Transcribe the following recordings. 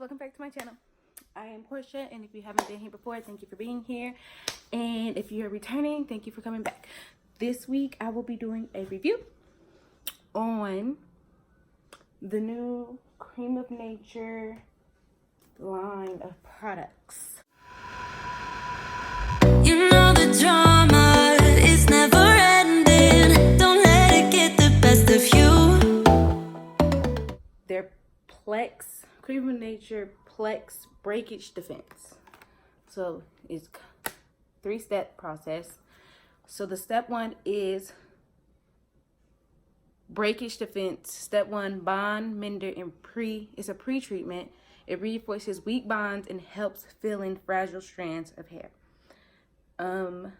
welcome back to my channel. I am Portia, and if you haven't been here before, thank you for being here. And if you're returning, thank you for coming back. This week, I will be doing a review on the new Cream of Nature line of products. You know the drama is never ending. Don't let it get the best of you. Their Cream of Nature Plex Breakage Defense. So it's 3-step process. So the step 1 is breakage defense. Step 1, bond, mender, and it's a pre-treatment. It reinforces weak bonds and helps fill in fragile strands of hair. Yeah.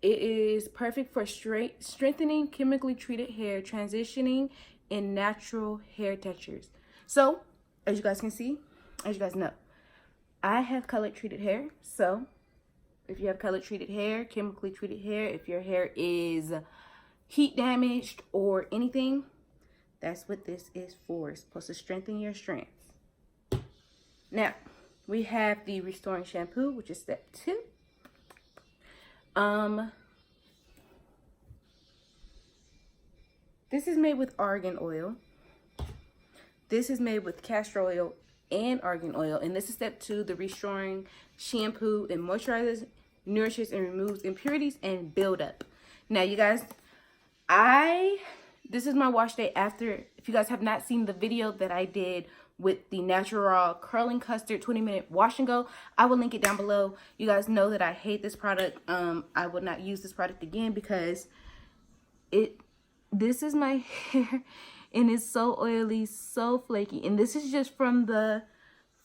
It is perfect for strengthening chemically treated hair, transitioning in natural hair textures. So, as you guys can see, as you guys know, I have color treated hair. So, if you have color treated hair, chemically treated hair, if your hair is heat damaged or anything, that's what this is for. It's supposed to strengthen your strands. Now, we have the restoring shampoo, which is step 2. This is made with argan oil. This is made with castor oil and argan oil. And this is step 2, the restoring shampoo. It moisturizes, nourishes, and removes impurities and buildup. Now, you guys, this is my wash day after. If you guys have not seen the video that I did with the Natural Curling Custard 20-minute wash and go, I will link it down below. You guys know that I hate this product. I will not use this product again because this is my hair and it's so oily, so flaky. And this is just from the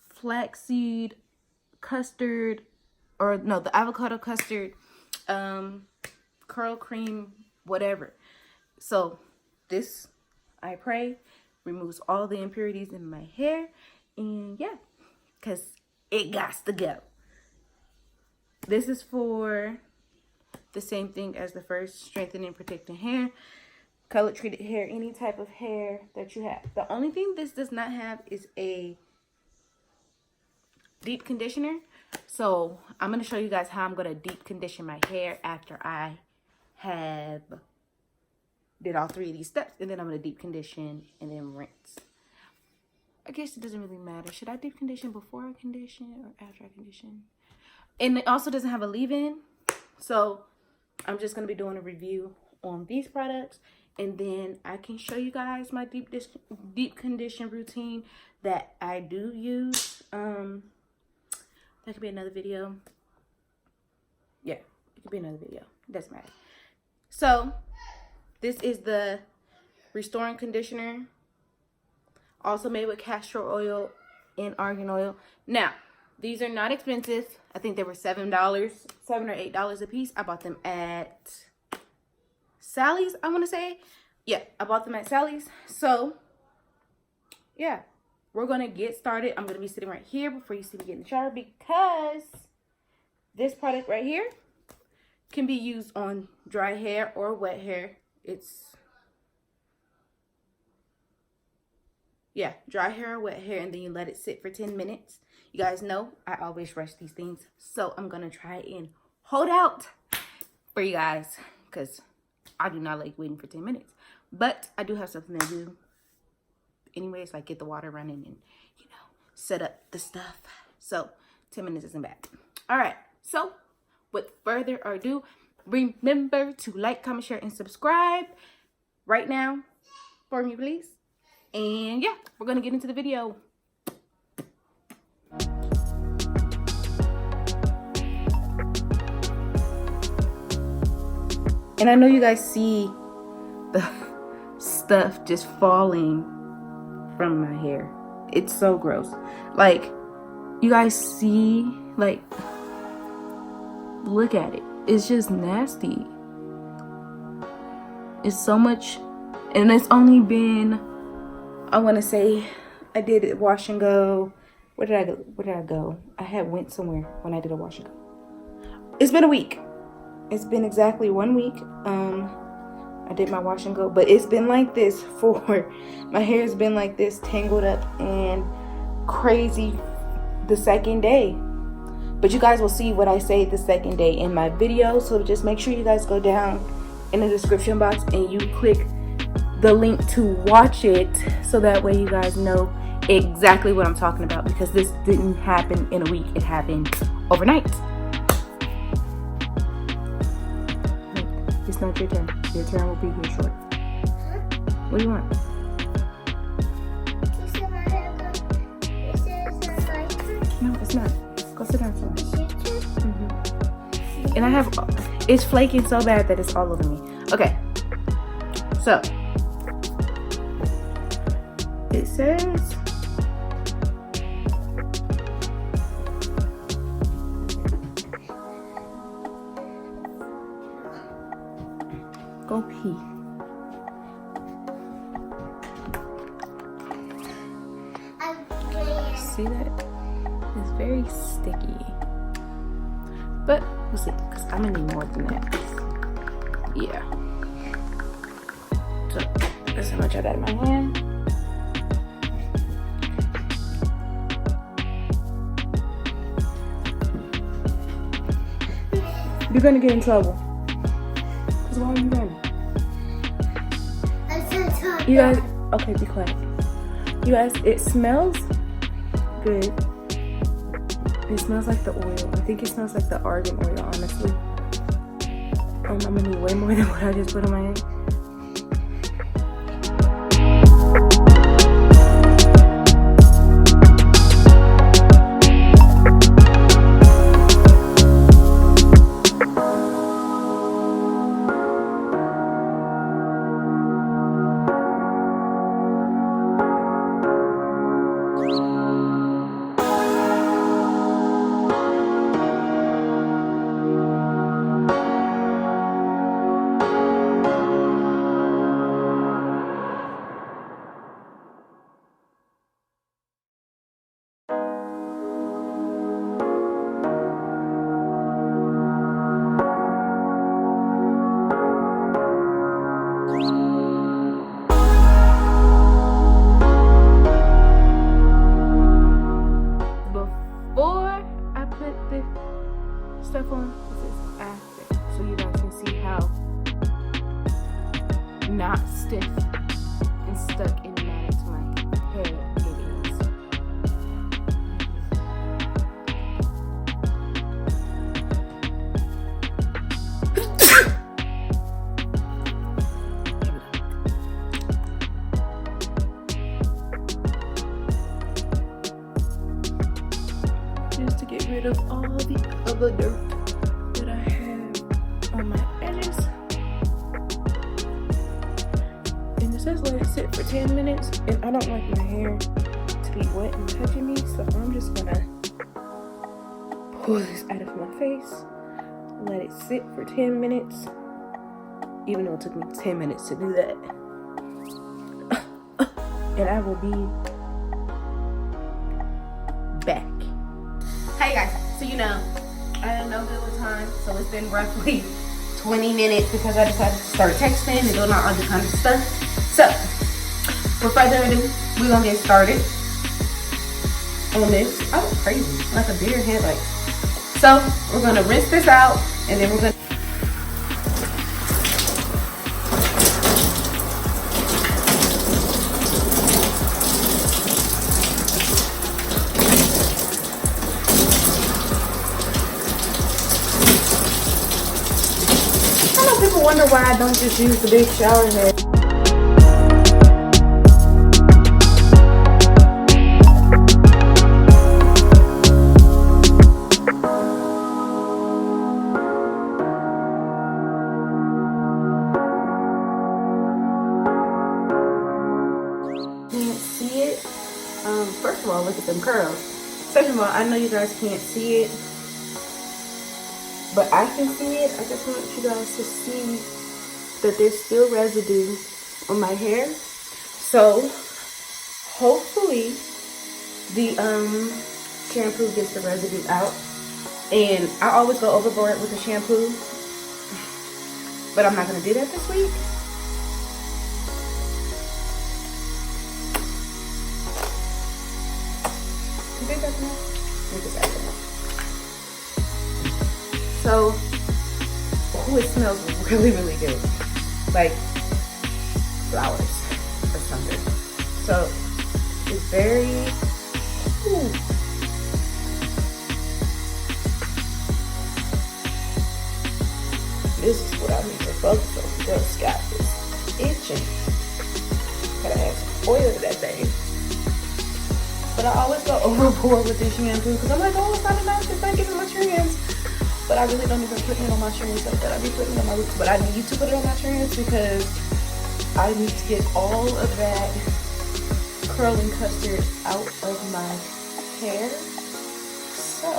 flaxseed custard, or no, the avocado custard, curl cream, whatever. So this, I pray, removes all the impurities in my hair. And yeah, because it got to go. This is for the same thing as the first, strengthening and protecting hair, color treated hair, any type of hair that you have. The only thing this does not have is a deep conditioner. So I'm going to show you guys how I'm going to deep condition my hair after I have did all 3 of these steps, and then I'm going to deep condition and then rinse. I guess it doesn't really matter. Should I deep condition before I condition or after I condition? And it also doesn't have a leave-in, so I'm just going to be doing a review on these products, and then I can show you guys my deep condition routine that I do use. That could be another video. Yeah, it could be another video. It doesn't matter. So this is the restoring conditioner, also made with castor oil and argan oil. Now, these are not expensive. I think they were $7 or $8 a piece. I bought them at Sally's, I want to say. Yeah, I bought them at Sally's. So, yeah, we're going to get started. I'm going to be sitting right here before you see me get in the shower, because this product right here can be used on dry hair or wet hair. Yeah, dry hair or wet hair, and then you let it sit for 10 minutes. You guys know I always rush these things, so I'm going to try and hold out for you guys because I do not like waiting for 10 minutes. But I do have something to do anyways, like get the water running and, you know, set up the stuff. So 10 minutes isn't bad. All right, so with further ado, remember to like, comment, share, and subscribe right now for me, please. And yeah, we're going to get into the video. And I know you guys see the stuff just falling from my hair. It's so gross. Like, you guys see, like, look at it. It's just nasty. It's so much, and it's only been, I want to say, I did a wash and go. Where did I go? I went somewhere when I did a wash and go. It's been a week. It's been exactly 1 week. I did my wash and go, but it's been like this for, my hair has been like this, tangled up and crazy the second day. But you guys will see what I say the second day in my video. So just make sure you guys go down in the description box and you click the link to watch it, so that way you guys know exactly what I'm talking about, because this didn't happen in a week, it happened overnight. It's not your turn. Your turn will be here short. What do you want? No, it's not. Go sit down somewhere. And I have, it's flaking so bad that it's all over me. Okay, so it says go pee. See that? It's very sticky. But we'll see, because I'm gonna need more than that. Yeah. So that's how much I got in my hand. You're gonna get in trouble. Because why are you running? You guys, okay, be quiet. You guys, it smells good. It smells like the oil. I think it smells like the argan oil, honestly. I'm gonna need way more than what I just put on my head. Stuff on, this is after, so you guys can see how not stiff and stuck and matted to my hair it is. Just to get rid of all the other dirt that I have on my edges. And it says let it sit for 10 minutes, and I don't like my hair to be wet and touching me, so I'm just gonna pull this out of my face, let it sit for 10 minutes, even though it took me 10 minutes to do that. And I will be back. Hey guys, so you know, I am no good with time, so it's been roughly 20 minutes because I decided to start texting and doing all other kind of stuff. So, without further ado, we're gonna get started on this. I look crazy, like a deer headlight. So, we're gonna rinse this out, and then we're gonna people wonder why I don't just use the big shower head. Can't see it. First of all, look at them curls. Second of all, I know you guys can't see it, but I can see it. I just want you guys to see that there's still residue on my hair. So hopefully the shampoo gets the residue out. And I always go overboard with the shampoo, but I'm not gonna do that this week. You think that's enough? Let me just add some more. So, oh, it smells really, really good. Like flowers or something. So, it's very, ooh. This is what I need to focus on. Girl, scalp is itching. Gotta add some oil to that thing. But I always go overboard with this shampoo because I'm like, oh, it's not enough. It's not giving my trends. But I really don't even put it on my trends like that. I be putting it on my roots. But I need to put it on my trends because I need to get all of that curling custard out of my hair. So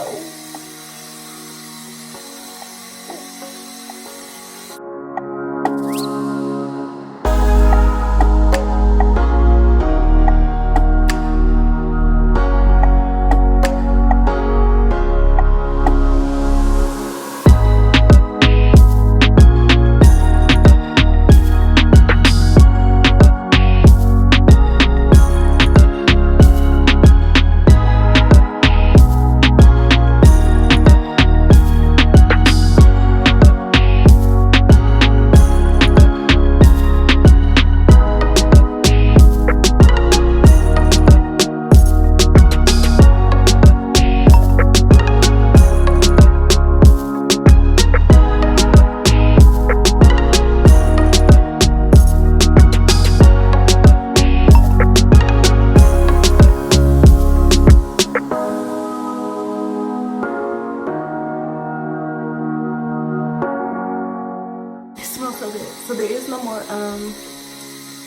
so good. So there is no more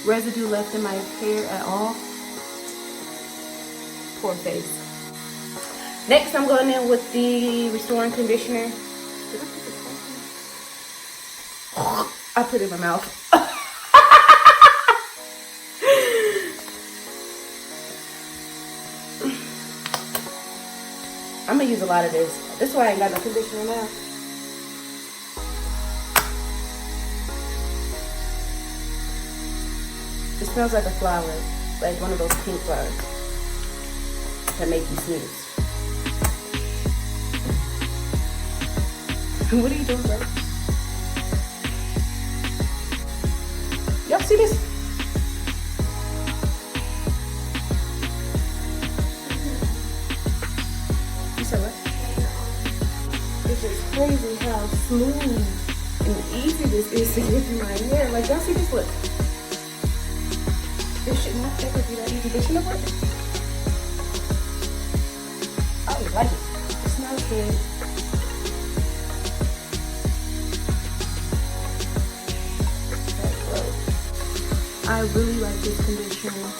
residue left in my hair at all. Poor face. Next, I'm going in with the restoring conditioner. Did I put this on? I put it in my mouth. I'm gonna use a lot of this. This is why I ain't got no conditioner now. It smells like a flower, like one of those pink flowers that make you sneeze. What are you doing, bro? Y'all see this? You said what? It's just crazy how smooth and easy this is to get in my hair. Like, y'all see this? Look. This should not ever be that easy, but you know what? I really like it. It smells good. That's gross. I really like this conditioner.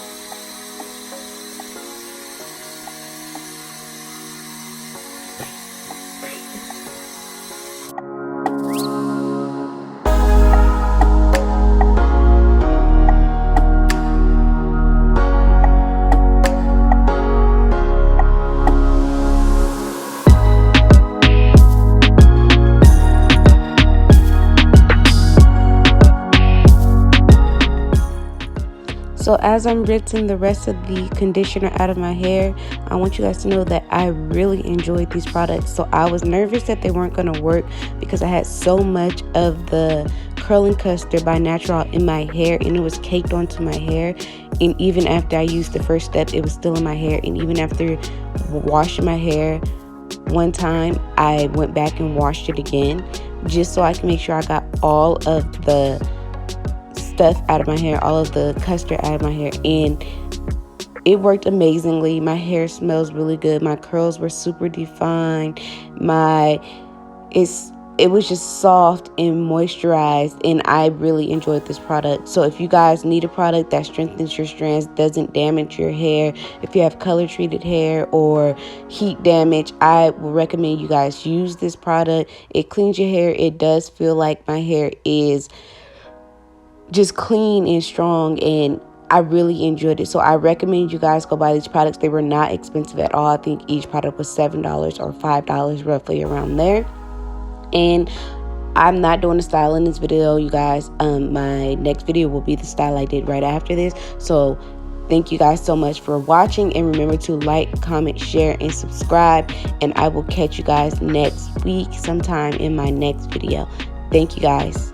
So as I'm rinsing the rest of the conditioner out of my hair, I want you guys to know that I really enjoyed these products. So I was nervous that they weren't going to work because I had so much of the curling custard by Natural in my hair, and it was caked onto my hair. And even after I used the first step, it was still in my hair. And even after washing my hair one time, I went back and washed it again just so I can make sure I got all of the stuff out of my hair, all of the custard out of my hair, and it worked amazingly. My hair smells really good. My curls were super defined. It was just soft and moisturized, and I really enjoyed this product. So if you guys need a product that strengthens your strands, doesn't damage your hair, if you have color treated hair or heat damage, I will recommend you guys use this product. It cleans your hair. It does feel like my hair is just clean and strong, and I really enjoyed it. So I recommend you guys go buy these products. They were not expensive at all. I think each product was $7 or $5, roughly around there. And I'm not doing a style in this video, you guys. My next video will be the style I did right after this. So Thank you guys so much for watching, and remember to like, comment, share, and subscribe, and I will catch you guys next week sometime in my next video. Thank you guys.